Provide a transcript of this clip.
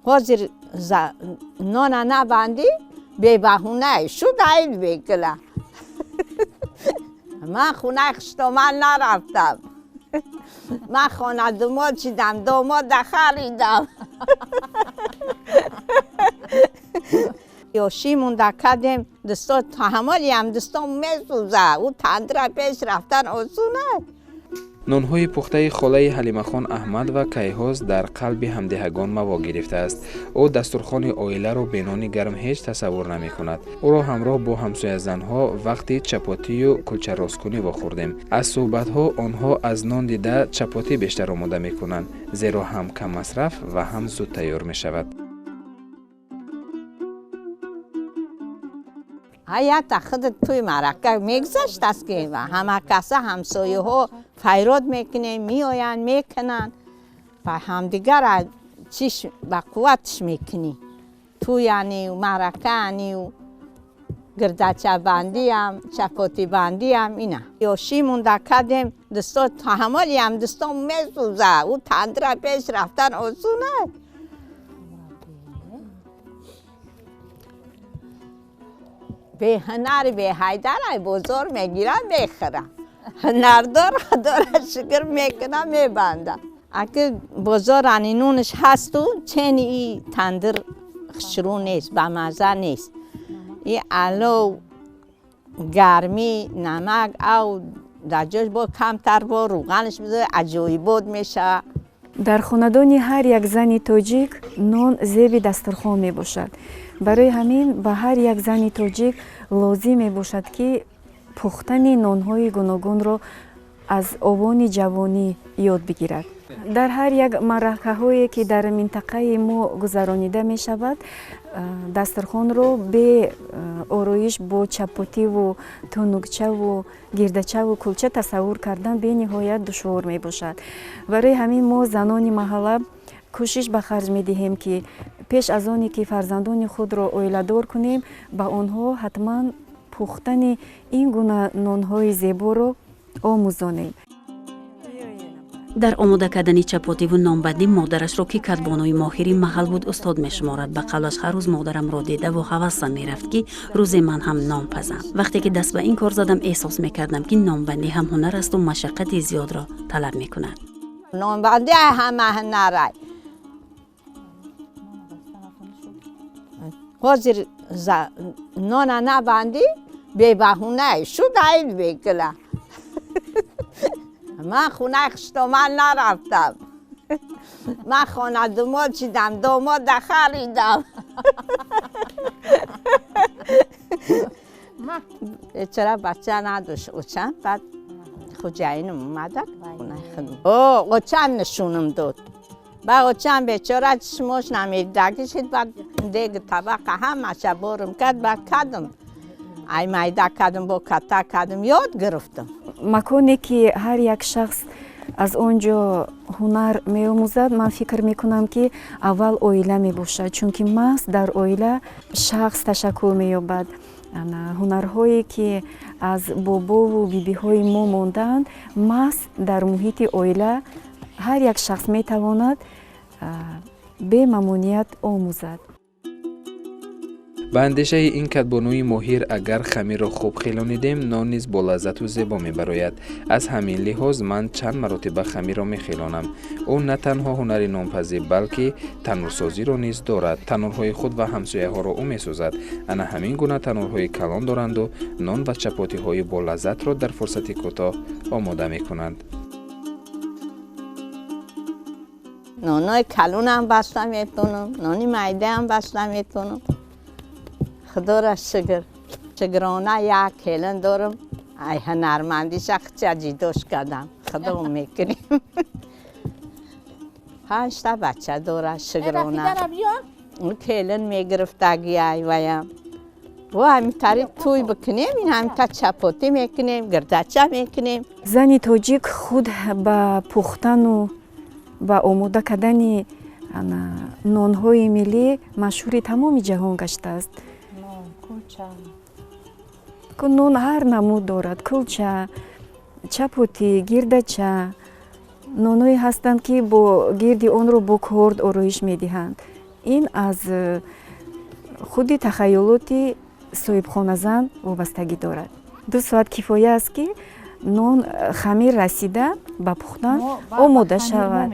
حاضر نان نبندی به بهونه شد عید بکلا من خونه خشتومن نرفتم من خانه داماد چیدم داماد خریدم یوشی مونده کردیم دستا تحملی هم دستا میسوزه او تندره پیش رفتن آسونه. نانهای پخته خاله حلیمه خان احمد و کیهاز در قلب همدهگان موا گرفته است. او دسترخوان عائله را به نان گرم هیچ تصور نمی کند. او را همراه با همسایه زنها وقتی چپاتی و کلچه راستکنی خوردیم. از صحبت ها آنها از نان دیده چپاتی بیشتر آماده می کنند، زیرا هم کم مصرف و هم زود تیار می شود. حیات خود توی مرکه میگذشت است که همه کسا همسایه ها فیراد میکنه میآیند میکنن و همدیگر را چیش با قوتش میکنی تو یعنی مرکه یعنی و گردچه بندی هم چپاتی بندی هم اینه یوشی مونده کردیم دستا تحملی هم دستا میسوزه او تندره پیش رفتن آسونه. به هنر به حیدر بزرگ میگیرن میخورن هنردار داره شکر میکنه میبنده اگه بزرگ نونش هست و چنی ای تندر خشرو نیست به مزه نیست ای علو گرمی نمک او در جاش با کمتر با روغنش بذاره عجایی بود میشه. در خاندانی هر یک زن تاجیک نان زیب دسترخوان می باشد. برای همین به هر یک زن تاجیک لازم می باشد که پختن نانهای گوناگون را از آوان جوانی یاد بگیرد. در هر یک مرحله هایی که در منطقه ما گذرانیده می شود دسترخوان را به آرایش با چپاتی و تنگچه و گردچه و کلچه تصور کردن به نهایت دشوار می باشد. برای همین ما زنان محله کوشش به خرج می دهیم که پیش از آنی که فرزندان خود را عائله‌دار کنیم به آنها حتما پختن این گونه نانهای زیبا را آموزانیم. در آماده کردن چپاتی و نانبندی مادرش را که کدبانوی ماهری محل بود استاد می شمارد. به قولش هر روز مادرم را دیده و هوسم می رفت که روزی من هم نان پزم. وقتی که دست به این کار زدم احساس می کردم که نانبندی هم هنر است و مشقت زیاد را طلب می کند. نانبندی همه هنره حاضر نان نبندی به بهونه شد عید بکلا من خونه خشتومن نرفتم من خانه داماد چیدم داماد خریدم چرا بچه نداشت اوچن بعد خوجاینم اومده اوچن نشونم داد با اوچن بیچاره چشماش نمیدیده شد بعد دیگه طبقه همه شبارم کرد با کدم ای میده کدم با کتا کدم یاد گرفتم. مکانی که هر یک شخص از آنجا هنر می آموزد من فکر می کنم که اول عائله می باشد چون که محض در عائله شخص تشکر می یابد. هنرهایی که از بابا و بیبی های ما ماندند محض در محیط عائله هر یک شخص می تواند به ممانعت آموزد. به اندیشه این کدبانوی ماهر اگر خمیر را خوب خیلانیدیم نان نیز با لذت و زیبا میبراید. از همین لحاظ من چند مرتبه خمیر را میخیلانم. او نه تنها هنر نانپزی بلکه تنورسازی را نیز دارد. تنورهای خود و همسایه ها را او میسازد. انا همین گونه تنورهای کلان دارند و نان و چپاتی های با لذت را در فرصت کوتاه آماده میکنند. نانای کلون هم بسته میتونم، نانی میده هم بسته میتونم. خدا را شگرانه یک کلن دارم. ای هنرمندی شخصی جیدوش کردم. خدا میکنیم. 5 تا بچه داره شگرانه. اون کلن میگرفتگی ای ویم. و همین طریق توی بکنیم این همین تا چپاتی میکنیم، گردچه میکنیم. زنی تاجیک خود با پختن و با آماده کردن نانهای ملی مشهور تمام جهان گشته است. نان هر نمود دارد، کلچه، چپاتی، گردچه، نانهایی هستند که با گردی آن را با کرد آرایش میدهند. ин аз худи тахайюлоти соҳибхоназан вобастагӣ дорад. 2 соат кифоя аст ки нон хамир расида ба пухтан омода шавад.